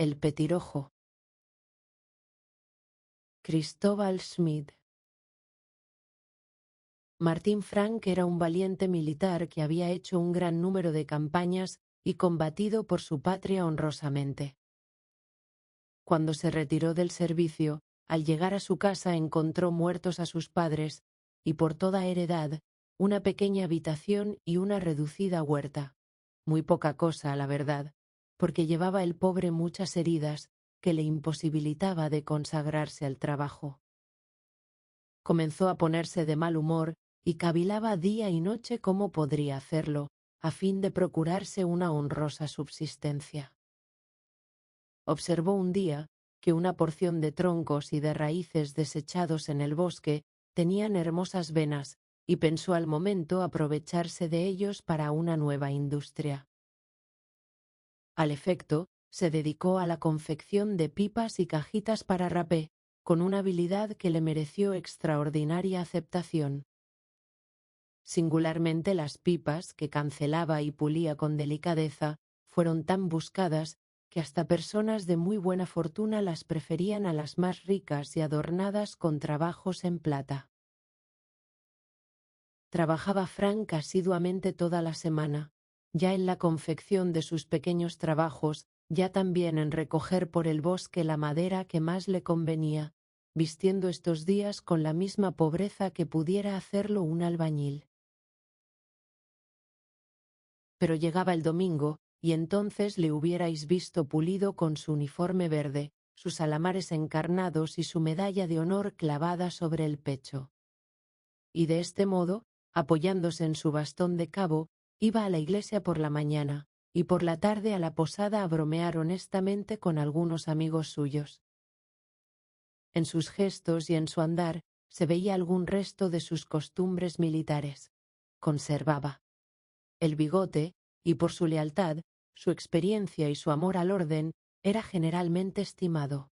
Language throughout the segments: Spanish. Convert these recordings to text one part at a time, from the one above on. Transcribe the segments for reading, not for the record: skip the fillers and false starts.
El Petirojo. Cristóbal Schmid. Martín Frank era un valiente militar que había hecho un gran número de campañas y combatido por su patria honrosamente. Cuando se retiró del servicio, al llegar a su casa encontró muertos a sus padres y por toda heredad una pequeña habitación y una reducida huerta. Muy poca cosa, la verdad, porque llevaba el pobre muchas heridas que le imposibilitaba de consagrarse al trabajo. Comenzó a ponerse de mal humor y cavilaba día y noche cómo podría hacerlo, a fin de procurarse una honrosa subsistencia. Observó un día que una porción de troncos y de raíces desechados en el bosque tenían hermosas venas y pensó al momento aprovecharse de ellos para una nueva industria. Al efecto, se dedicó a la confección de pipas y cajitas para rapé, con una habilidad que le mereció extraordinaria aceptación. Singularmente las pipas, que cancelaba y pulía con delicadeza, fueron tan buscadas que hasta personas de muy buena fortuna las preferían a las más ricas y adornadas con trabajos en plata. Trabajaba Frank asiduamente toda la semana, ya en la confección de sus pequeños trabajos, ya también en recoger por el bosque la madera que más le convenía, vistiendo estos días con la misma pobreza que pudiera hacerlo un albañil. Pero llegaba el domingo, y entonces le hubierais visto pulido con su uniforme verde, sus alamares encarnados y su medalla de honor clavada sobre el pecho. Y de este modo, apoyándose en su bastón de cabo, iba a la iglesia por la mañana, y por la tarde a la posada a bromear honestamente con algunos amigos suyos. En sus gestos y en su andar se veía algún resto de sus costumbres militares. Conservaba el bigote, y por su lealtad, su experiencia y su amor al orden, era generalmente estimado.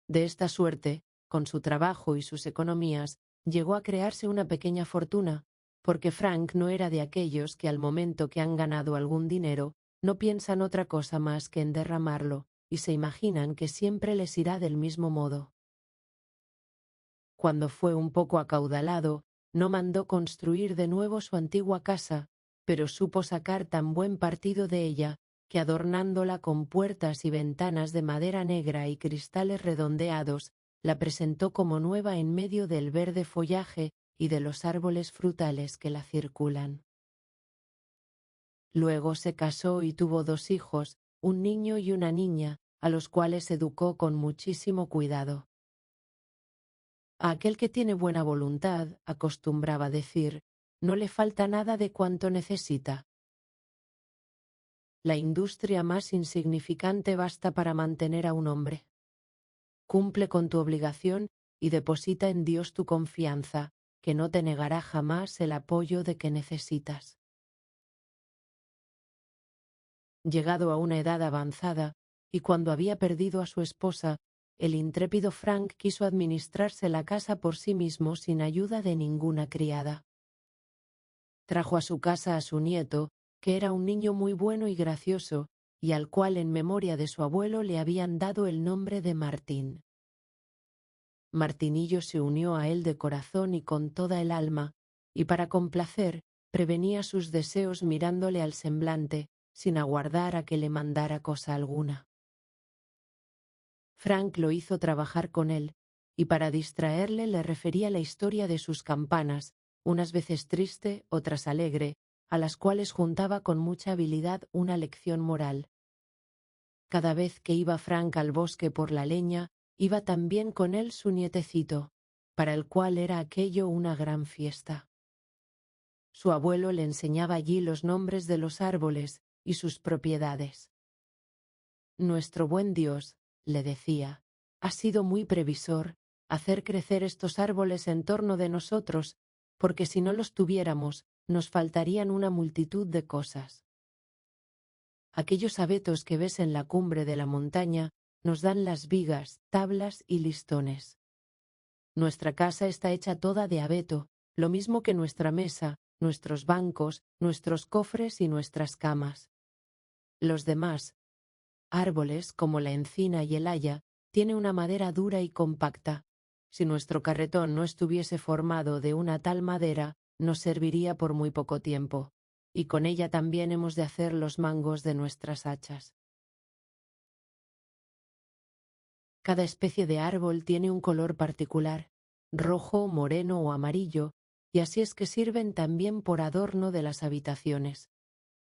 De esta suerte, con su trabajo y sus economías, llegó a crearse una pequeña fortuna, porque Frank no era de aquellos que al momento que han ganado algún dinero, no piensan otra cosa más que en derramarlo, y se imaginan que siempre les irá del mismo modo. Cuando fue un poco acaudalado, no mandó construir de nuevo su antigua casa, pero supo sacar tan buen partido de ella, que adornándola con puertas y ventanas de madera negra y cristales redondeados, la presentó como nueva en medio del verde follaje y de los árboles frutales que la circulan. Luego se casó y tuvo 2 hijos, un niño y una niña, a los cuales educó con muchísimo cuidado. A aquel que tiene buena voluntad, acostumbraba decir, no le falta nada de cuanto necesita. La industria más insignificante basta para mantener a un hombre. Cumple con tu obligación y deposita en Dios tu confianza, que no te negará jamás el apoyo de que necesitas. Llegado a una edad avanzada, y cuando había perdido a su esposa, el intrépido Frank quiso administrarse la casa por sí mismo sin ayuda de ninguna criada. Trajo a su casa a su nieto, que era un niño muy bueno y gracioso, y al cual en memoria de su abuelo le habían dado el nombre de Martín. Martinillo se unió a él de corazón y con toda el alma, y para complacer, prevenía sus deseos mirándole al semblante, sin aguardar a que le mandara cosa alguna. Frank lo hizo trabajar con él, y para distraerle le refería la historia de sus campanas, unas veces triste, otras alegre, a las cuales juntaba con mucha habilidad una lección moral. Cada vez que iba Frank al bosque por la leña, iba también con él su nietecito, para el cual era aquello una gran fiesta. Su abuelo le enseñaba allí los nombres de los árboles y sus propiedades. Nuestro buen Dios, le decía, ha sido muy previsor, hacer crecer estos árboles en torno de nosotros, porque si no los tuviéramos, nos faltarían una multitud de cosas. Aquellos abetos que ves en la cumbre de la montaña nos dan las vigas, tablas y listones. Nuestra casa está hecha toda de abeto, lo mismo que nuestra mesa, nuestros bancos, nuestros cofres y nuestras camas. Los demás, árboles como la encina y el haya, tiene una madera dura y compacta. Si nuestro carretón no estuviese formado de una tal madera, nos serviría por muy poco tiempo, y con ella también hemos de hacer los mangos de nuestras hachas. Cada especie de árbol tiene un color particular, rojo, moreno o amarillo, y así es que sirven también por adorno de las habitaciones.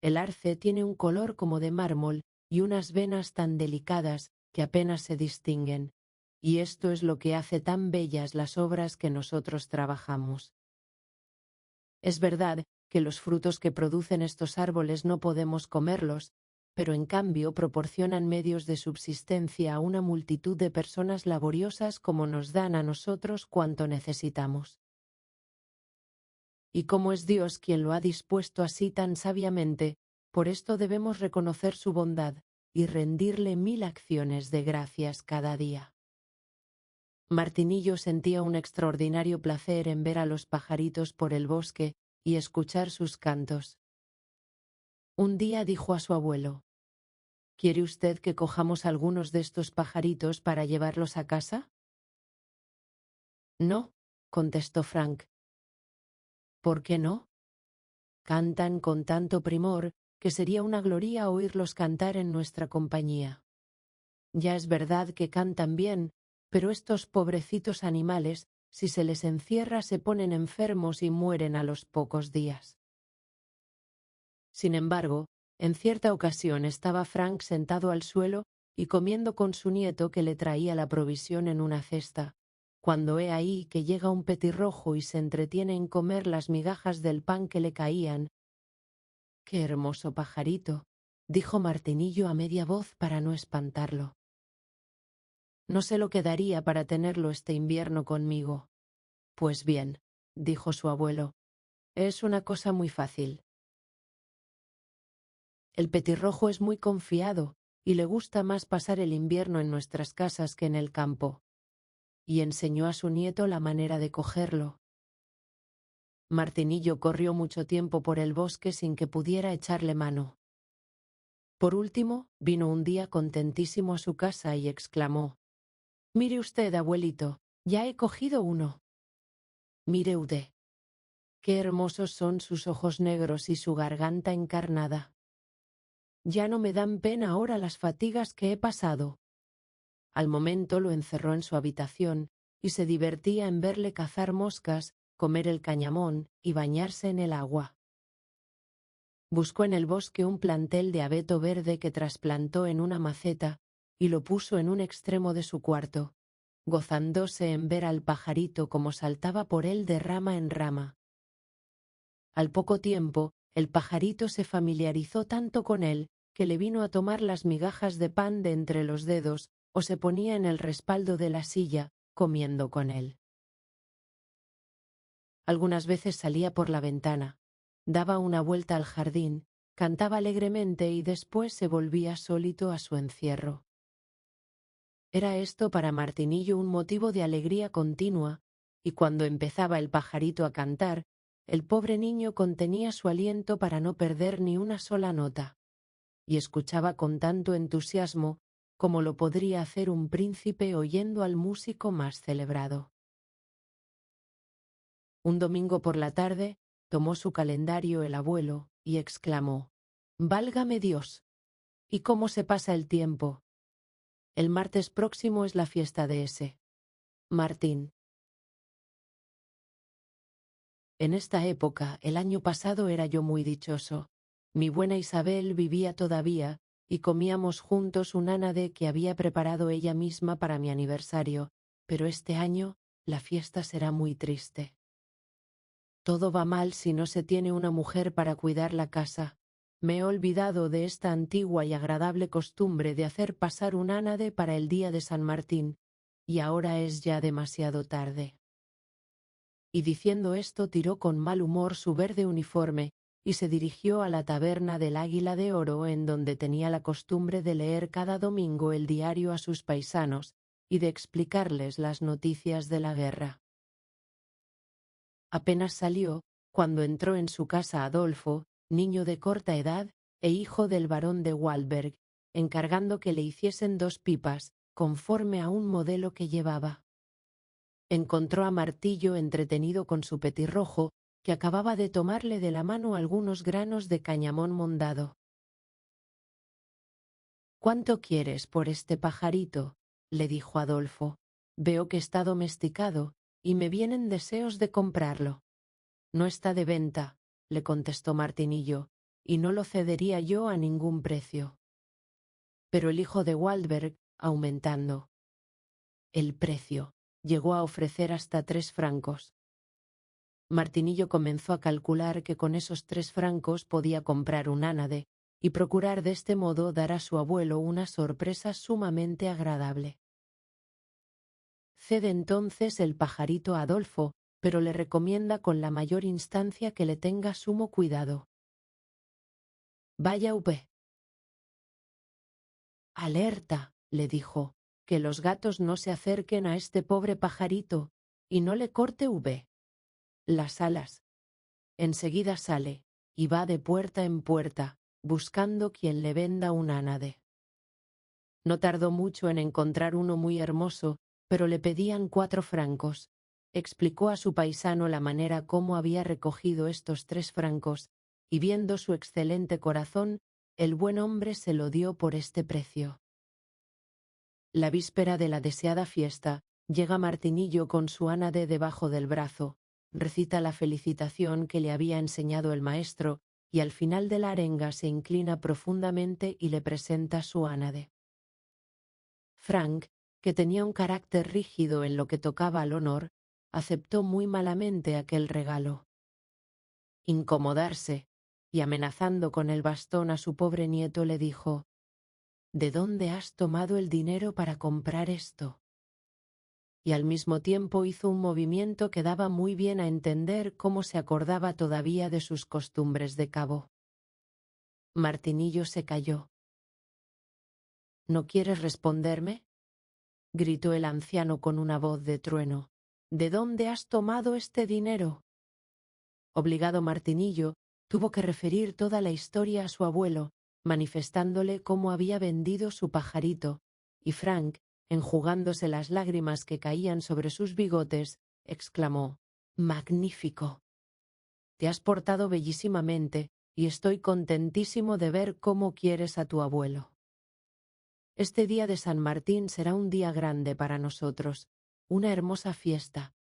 El arce tiene un color como de mármol y unas venas tan delicadas que apenas se distinguen, y esto es lo que hace tan bellas las obras que nosotros trabajamos. Es verdad que los frutos que producen estos árboles no podemos comerlos, pero en cambio proporcionan medios de subsistencia a una multitud de personas laboriosas como nos dan a nosotros cuanto necesitamos. Y como es Dios quien lo ha dispuesto así tan sabiamente, por esto debemos reconocer su bondad y rendirle 1000 acciones de gracias cada día. Martinillo sentía un extraordinario placer en ver a los pajaritos por el bosque y escuchar sus cantos. Un día dijo a su abuelo: ¿Quiere usted que cojamos algunos de estos pajaritos para llevarlos a casa? No, contestó Frank. ¿Por qué no? Cantan con tanto primor que sería una gloria oírlos cantar en nuestra compañía. Ya es verdad que cantan bien, pero estos pobrecitos animales, si se les encierra, se ponen enfermos y mueren a los pocos días. Sin embargo, en cierta ocasión estaba Frank sentado al suelo y comiendo con su nieto que le traía la provisión en una cesta, cuando he ahí que llega un petirrojo y se entretiene en comer las migajas del pan que le caían. «¡Qué hermoso pajarito!», dijo Martinillo a media voz para no espantarlo. «No sé lo que daría para tenerlo este invierno conmigo». «Pues bien», dijo su abuelo, «es una cosa muy fácil. El petirrojo es muy confiado y le gusta más pasar el invierno en nuestras casas que en el campo». Y enseñó a su nieto la manera de cogerlo. Martinillo corrió mucho tiempo por el bosque sin que pudiera echarle mano. Por último, vino un día contentísimo a su casa y exclamó: «Mire usted, abuelito, ya he cogido uno». «Mire usted. Qué hermosos son sus ojos negros y su garganta encarnada. Ya no me dan pena ahora las fatigas que he pasado». Al momento lo encerró en su habitación y se divertía en verle cazar moscas, comer el cañamón y bañarse en el agua. Buscó en el bosque un plantel de abeto verde que trasplantó en una maceta y lo puso en un extremo de su cuarto, gozándose en ver al pajarito como saltaba por él de rama en rama. Al poco tiempo, el pajarito se familiarizó tanto con él que le vino a tomar las migajas de pan de entre los dedos o se ponía en el respaldo de la silla, comiendo con él. Algunas veces salía por la ventana, daba una vuelta al jardín, cantaba alegremente y después se volvía sólito a su encierro. Era esto para Martinillo un motivo de alegría continua, y cuando empezaba el pajarito a cantar, el pobre niño contenía su aliento para no perder ni una sola nota, y escuchaba con tanto entusiasmo como lo podría hacer un príncipe oyendo al músico más celebrado. Un domingo por la tarde, tomó su calendario el abuelo y exclamó: «¡Válgame Dios! ¿Y cómo se pasa el tiempo? El martes próximo es la fiesta de ese Martín». En esta época, el año pasado, era yo muy dichoso. Mi buena Isabel vivía todavía y comíamos juntos un ánade que había preparado ella misma para mi aniversario, pero este año la fiesta será muy triste. Todo va mal si no se tiene una mujer para cuidar la casa. Me he olvidado de esta antigua y agradable costumbre de hacer pasar un ánade para el día de San Martín, y ahora es ya demasiado tarde. Y diciendo esto tiró con mal humor su verde uniforme y se dirigió a la taberna del Águila de Oro, en donde tenía la costumbre de leer cada domingo el diario a sus paisanos y de explicarles las noticias de la guerra. Apenas salió, cuando entró en su casa Adolfo, niño de corta edad e hijo del barón de Walberg, encargando que le hiciesen 2 pipas, conforme a un modelo que llevaba. Encontró a Martillo entretenido con su petirrojo, que acababa de tomarle de la mano algunos granos de cañamón mondado. «¿Cuánto quieres por este pajarito?», le dijo Adolfo. «Veo que está domesticado, y me vienen deseos de comprarlo». «No está de venta», le contestó Martinillo, «y no lo cedería yo a ningún precio». Pero el hijo de Waldberg, aumentando el precio, llegó a ofrecer hasta 3 francos. Martinillo comenzó a calcular que con esos 3 francos podía comprar un ánade, y procurar de este modo dar a su abuelo una sorpresa sumamente agradable. Cede entonces el pajarito a Adolfo, pero le recomienda con la mayor instancia que le tenga sumo cuidado. «Vaya v. Alerta», le dijo, «que los gatos no se acerquen a este pobre pajarito, y no le corte v. las alas». Enseguida sale, y va de puerta en puerta, buscando quien le venda un ánade. No tardó mucho en encontrar uno muy hermoso, pero le pedían 4 francos. Explicó a su paisano la manera cómo había recogido estos 3 francos, y viendo su excelente corazón, el buen hombre se lo dio por este precio. La víspera de la deseada fiesta, llega Martinillo con su ánade debajo del brazo, recita la felicitación que le había enseñado el maestro, y al final de la arenga se inclina profundamente y le presenta su ánade. Frank, que tenía un carácter rígido en lo que tocaba al honor, aceptó muy malamente aquel regalo. Incomodarse, y amenazando con el bastón a su pobre nieto, le dijo: «¿De dónde has tomado el dinero para comprar esto?». Y al mismo tiempo hizo un movimiento que daba muy bien a entender cómo se acordaba todavía de sus costumbres de cabo. Martinillo se calló. «¿No quieres responderme?», gritó el anciano con una voz de trueno. «¿De dónde has tomado este dinero?». Obligado Martinillo, tuvo que referir toda la historia a su abuelo, manifestándole cómo había vendido su pajarito, y Frank, enjugándose las lágrimas que caían sobre sus bigotes, exclamó: «¡Magnífico! Te has portado bellísimamente, y estoy contentísimo de ver cómo quieres a tu abuelo. Este día de San Martín será un día grande para nosotros, una hermosa fiesta».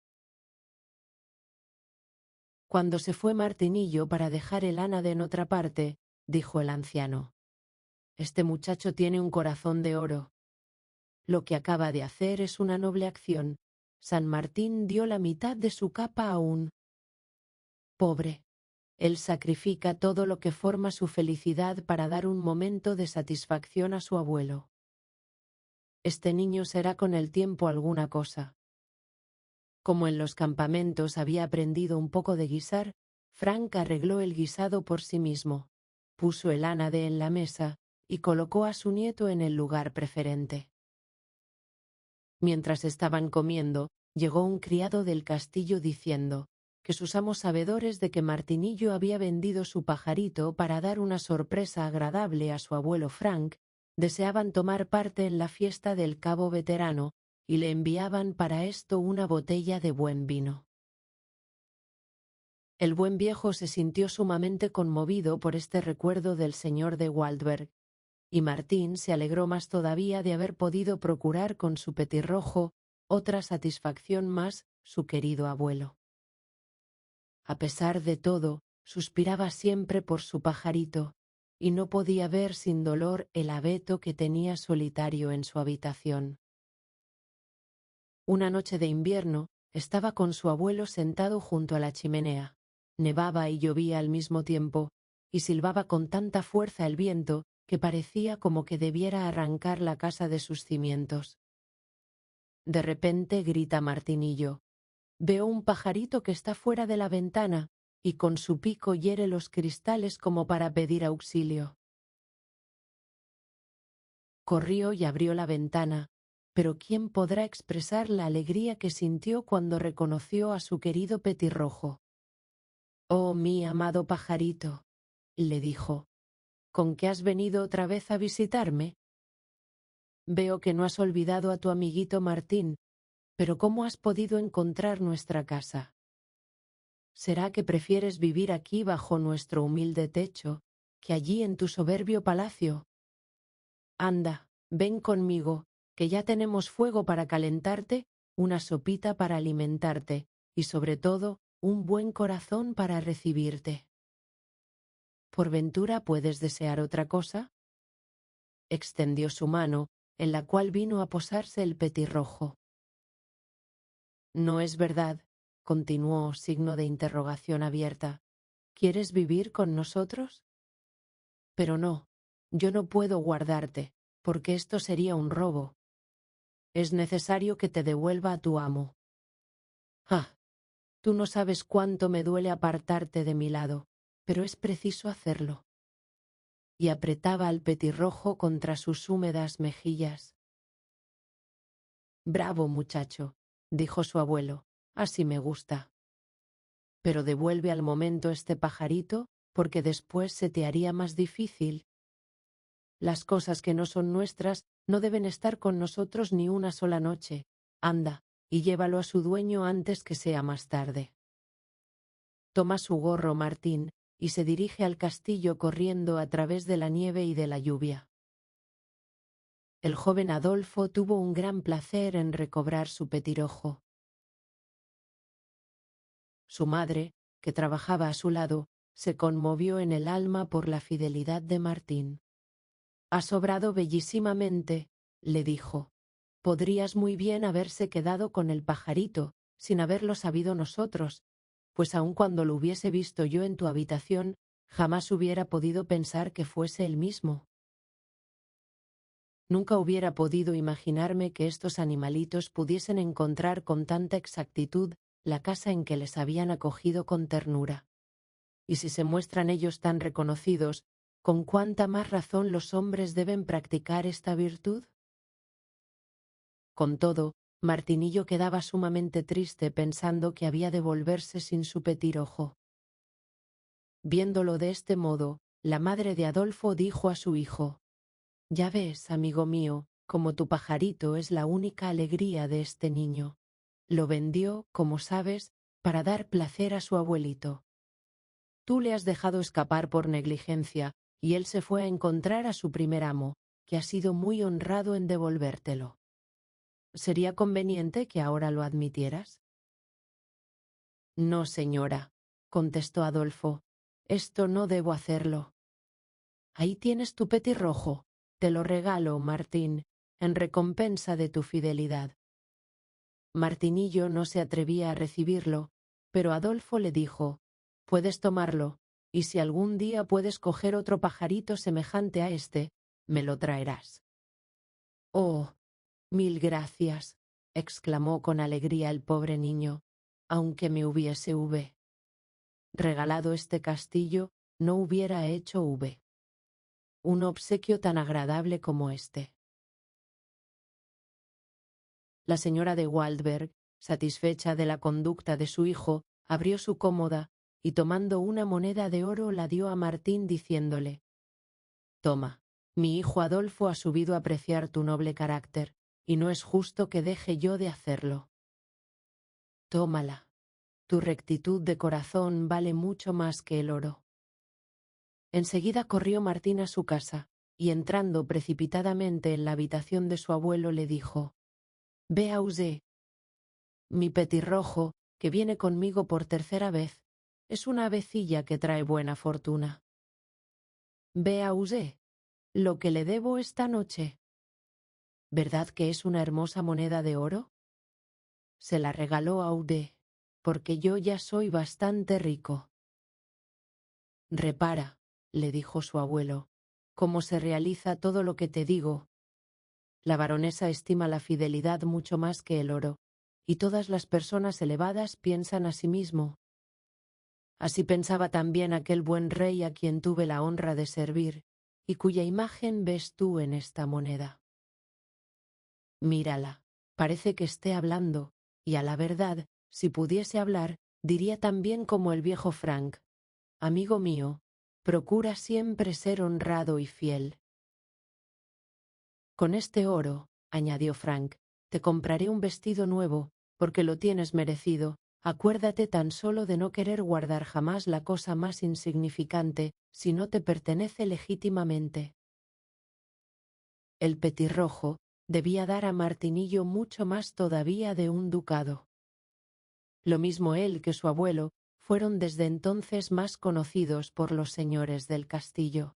Cuando se fue Martinillo para dejar el ánade en otra parte, dijo el anciano: «Este muchacho tiene un corazón de oro. Lo que acaba de hacer es una noble acción. San Martín dio la mitad de su capa a un pobre. Él sacrifica todo lo que forma su felicidad para dar un momento de satisfacción a su abuelo. Este niño será con el tiempo alguna cosa». Como en los campamentos había aprendido un poco de guisar, Frank arregló el guisado por sí mismo, puso el ánade en la mesa y colocó a su nieto en el lugar preferente. Mientras estaban comiendo, llegó un criado del castillo diciendo que sus amos, sabedores de que Martinillo había vendido su pajarito para dar una sorpresa agradable a su abuelo Frank, deseaban tomar parte en la fiesta del cabo veterano, y le enviaban para esto una botella de buen vino. El buen viejo se sintió sumamente conmovido por este recuerdo del señor de Waldberg, y Martín se alegró más todavía de haber podido procurar con su petirrojo otra satisfacción más su querido abuelo. A pesar de todo, suspiraba siempre por su pajarito, y no podía ver sin dolor el abeto que tenía solitario en su habitación. Una noche de invierno, estaba con su abuelo sentado junto a la chimenea. Nevaba y llovía al mismo tiempo, y silbaba con tanta fuerza el viento que parecía como que debiera arrancar la casa de sus cimientos. De repente grita Martinillo: «Veo un pajarito que está fuera de la ventana, y con su pico hiere los cristales como para pedir auxilio». Corrió y abrió la ventana, pero ¿quién podrá expresar la alegría que sintió cuando reconoció a su querido petirrojo? «Oh, mi amado pajarito», le dijo, «¿con qué has venido otra vez a visitarme?». Veo que no has olvidado a tu amiguito Martín, pero ¿cómo has podido encontrar nuestra casa? ¿Será que prefieres vivir aquí bajo nuestro humilde techo, que allí en tu soberbio palacio? Anda, ven conmigo, que ya tenemos fuego para calentarte, una sopita para alimentarte, y sobre todo, un buen corazón para recibirte. ¿Por ventura puedes desear otra cosa? Extendió su mano, en la cual vino a posarse el petirrojo. No es verdad, continuó, signo de interrogación abierta. ¿Quieres vivir con nosotros? Pero no, yo no puedo guardarte, porque esto sería un robo. Es necesario que te devuelva a tu amo. Ah, tú no sabes cuánto me duele apartarte de mi lado, pero es preciso hacerlo. Y apretaba al petirrojo contra sus húmedas mejillas. Bravo, muchacho, dijo su abuelo, así me gusta. Pero devuelve al momento este pajarito, porque después se te haría más difícil. Las cosas que no son nuestras no deben estar con nosotros ni una sola noche. Anda, y llévalo a su dueño antes que sea más tarde. Toma su gorro, Martín, y se dirige al castillo corriendo a través de la nieve y de la lluvia. El joven Adolfo tuvo un gran placer en recobrar su petirojo. Su madre, que trabajaba a su lado, se conmovió en el alma por la fidelidad de Martín. «Has obrado bellísimamente», le dijo. «Podrías muy bien haberse quedado con el pajarito, sin haberlo sabido nosotros, pues aun cuando lo hubiese visto yo en tu habitación, jamás hubiera podido pensar que fuese el mismo. Nunca hubiera podido imaginarme que estos animalitos pudiesen encontrar con tanta exactitud la casa en que les habían acogido con ternura. Y si se muestran ellos tan reconocidos, ¿con cuánta más razón los hombres deben practicar esta virtud?» Con todo, Martinillo quedaba sumamente triste pensando que había de volverse sin su petirojo. Viéndolo de este modo, la madre de Adolfo dijo a su hijo: «Ya ves, amigo mío, como tu pajarito es la única alegría de este niño. Lo vendió, como sabes, para dar placer a su abuelito. Tú le has dejado escapar por negligencia, y él se fue a encontrar a su primer amo, que ha sido muy honrado en devolvértelo. ¿Sería conveniente que ahora lo admitieras?» «No, señora», contestó Adolfo, «esto no debo hacerlo». «Ahí tienes tu petirrojo, te lo regalo, Martín, en recompensa de tu fidelidad». Martinillo no se atrevía a recibirlo, pero Adolfo le dijo: «Puedes tomarlo, y si algún día puedes coger otro pajarito semejante a este, me lo traerás». «Oh, mil gracias», exclamó con alegría el pobre niño, «aunque me hubiese regalado este castillo, no hubiera hecho un obsequio tan agradable como este». La señora de Waldberg, satisfecha de la conducta de su hijo, abrió su cómoda y tomando una moneda de oro la dio a Martín diciéndole: «Toma, mi hijo Adolfo ha subido a apreciar tu noble carácter, y no es justo que deje yo de hacerlo. Tómala, tu rectitud de corazón vale mucho más que el oro». Enseguida corrió Martín a su casa, y entrando precipitadamente en la habitación de su abuelo le dijo: «Ve a usé. Mi petirrojo, que viene conmigo por tercera vez, es una avecilla que trae buena fortuna. Ve a usé lo que le debo esta noche. ¿Verdad que es una hermosa moneda de oro? Se la regaló a Udé, porque yo ya soy bastante rico». «Repara», le dijo su abuelo, «cómo se realiza todo lo que te digo. La baronesa estima la fidelidad mucho más que el oro, y todas las personas elevadas piensan asimismo. Así pensaba también aquel buen rey a quien tuve la honra de servir, y cuya imagen ves tú en esta moneda. Mírala, parece que esté hablando, y a la verdad, si pudiese hablar, diría también como el viejo Frank: amigo mío, procura siempre ser honrado y fiel». Con este oro, añadió Frank, te compraré un vestido nuevo, porque lo tienes merecido. Acuérdate tan solo de no querer guardar jamás la cosa más insignificante, si no te pertenece legítimamente. El petirrojo debía dar a Martinillo mucho más todavía de un ducado. Lo mismo él que su abuelo fueron desde entonces más conocidos por los señores del castillo.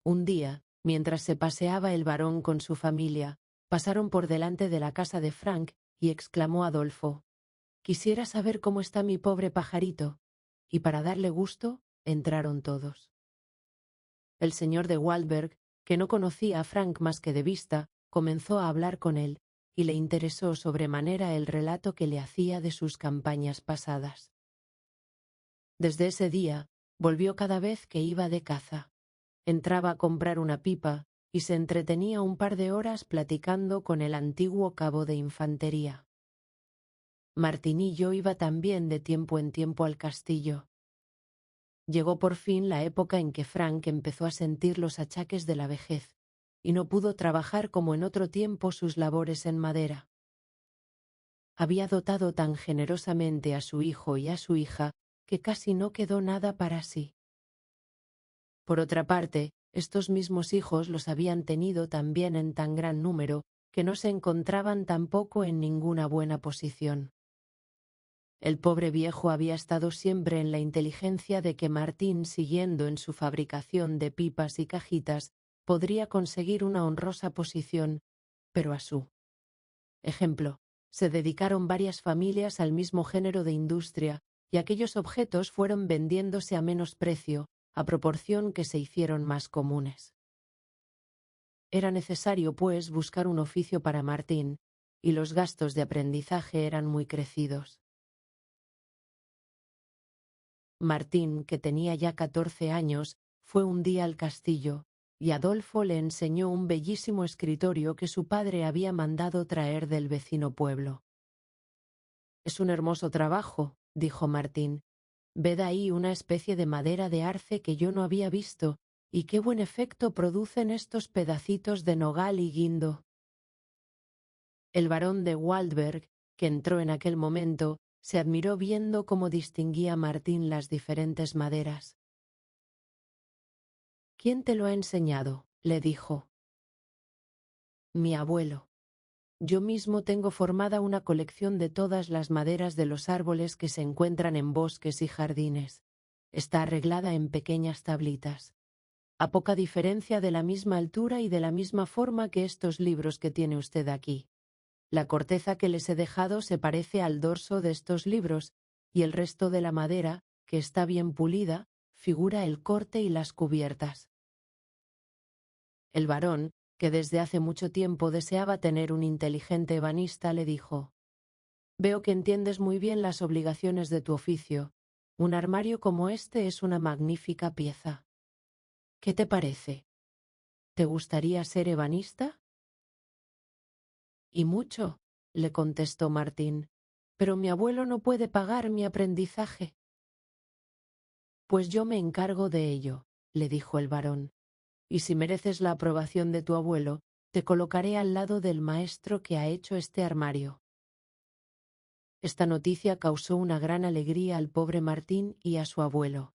Un día, mientras se paseaba el barón con su familia, pasaron por delante de la casa de Frank y exclamó Adolfo: «Quisiera saber cómo está mi pobre pajarito». Y para darle gusto, entraron todos. El señor de Waldberg, que no conocía a Frank más que de vista, comenzó a hablar con él, y le interesó sobremanera el relato que le hacía de sus campañas pasadas. Desde ese día, volvió cada vez que iba de caza. Entraba a comprar una pipa y se entretenía un par de horas platicando con el antiguo cabo de infantería. Martinillo iba también de tiempo en tiempo al castillo. Llegó por fin la época en que Frank empezó a sentir los achaques de la vejez, y no pudo trabajar como en otro tiempo sus labores en madera. Había dotado tan generosamente a su hijo y a su hija que casi no quedó nada para sí. Por otra parte, estos mismos hijos los habían tenido también en tan gran número que no se encontraban tampoco en ninguna buena posición. El pobre viejo había estado siempre en la inteligencia de que Martín, siguiendo en su fabricación de pipas y cajitas, podría conseguir una honrosa posición, pero a su ejemplo, se dedicaron varias familias al mismo género de industria, y aquellos objetos fueron vendiéndose a menos precio, a proporción que se hicieron más comunes. Era necesario, pues, buscar un oficio para Martín, y los gastos de aprendizaje eran muy crecidos. Martín, que tenía ya 14 años, fue un día al castillo, y Adolfo le enseñó un bellísimo escritorio que su padre había mandado traer del vecino pueblo. «Es un hermoso trabajo», dijo Martín. «Ved ahí una especie de madera de arce que yo no había visto, y qué buen efecto producen estos pedacitos de nogal y guindo». El barón de Waldberg, que entró en aquel momento, se admiró viendo cómo distinguía Martín las diferentes maderas. «¿Quién te lo ha enseñado?», le dijo. «Mi abuelo. Yo mismo tengo formada una colección de todas las maderas de los árboles que se encuentran en bosques y jardines. Está arreglada en pequeñas tablitas, a poca diferencia de la misma altura y de la misma forma que estos libros que tiene usted aquí. La corteza que les he dejado se parece al dorso de estos libros, y el resto de la madera, que está bien pulida, figura el corte y las cubiertas». El barón, que desde hace mucho tiempo deseaba tener un inteligente ebanista, le dijo: «Veo que entiendes muy bien las obligaciones de tu oficio. Un armario como este es una magnífica pieza. ¿Qué te parece? ¿Te gustaría ser ebanista?» «Y mucho», le contestó Martín, «pero mi abuelo no puede pagar mi aprendizaje». «Pues yo me encargo de ello», le dijo el barón, «y si mereces la aprobación de tu abuelo, te colocaré al lado del maestro que ha hecho este armario». Esta noticia causó una gran alegría al pobre Martín y a su abuelo.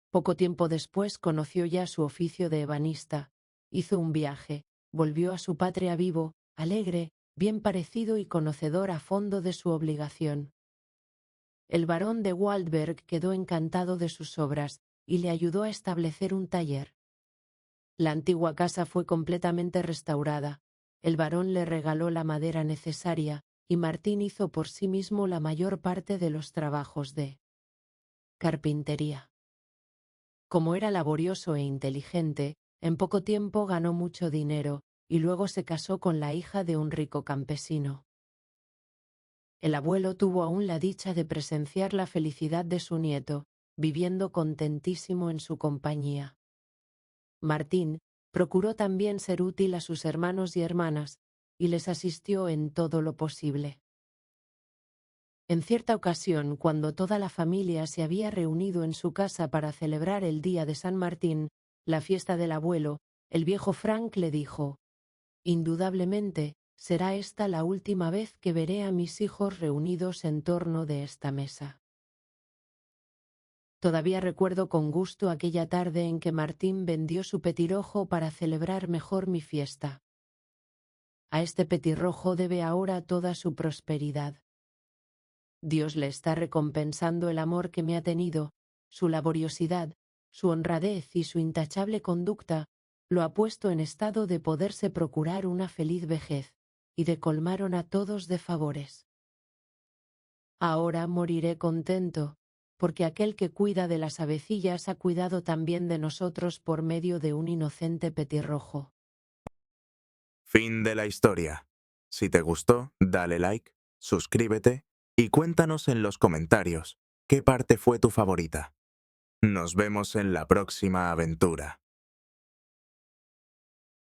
Poco tiempo después conoció ya su oficio de ebanista, hizo un viaje, volvió a su patria vivo, alegre, bien parecido y conocedor a fondo de su obligación. El barón de Waldberg quedó encantado de sus obras y le ayudó a establecer un taller. La antigua casa fue completamente restaurada, el barón le regaló la madera necesaria y Martín hizo por sí mismo la mayor parte de los trabajos de carpintería. Como era laborioso e inteligente, en poco tiempo ganó mucho dinero y luego se casó con la hija de un rico campesino. El abuelo tuvo aún la dicha de presenciar la felicidad de su nieto, viviendo contentísimo en su compañía. Martín procuró también ser útil a sus hermanos y hermanas, y les asistió en todo lo posible. En cierta ocasión, cuando toda la familia se había reunido en su casa para celebrar el día de San Martín, la fiesta del abuelo, el viejo Frank le dijo: «Indudablemente, será esta la última vez que veré a mis hijos reunidos en torno de esta mesa». Todavía recuerdo con gusto aquella tarde en que Martín vendió su petirrojo para celebrar mejor mi fiesta. A este petirrojo debe ahora toda su prosperidad. Dios le está recompensando el amor que me ha tenido, su laboriosidad, su honradez y su intachable conducta lo ha puesto en estado de poderse procurar una feliz vejez y de colmar a todos de favores. Ahora moriré contento, porque aquel que cuida de las avecillas ha cuidado también de nosotros por medio de un inocente petirrojo. Fin de la historia. Si te gustó, dale like, suscríbete y cuéntanos en los comentarios qué parte fue tu favorita. Nos vemos en la próxima aventura.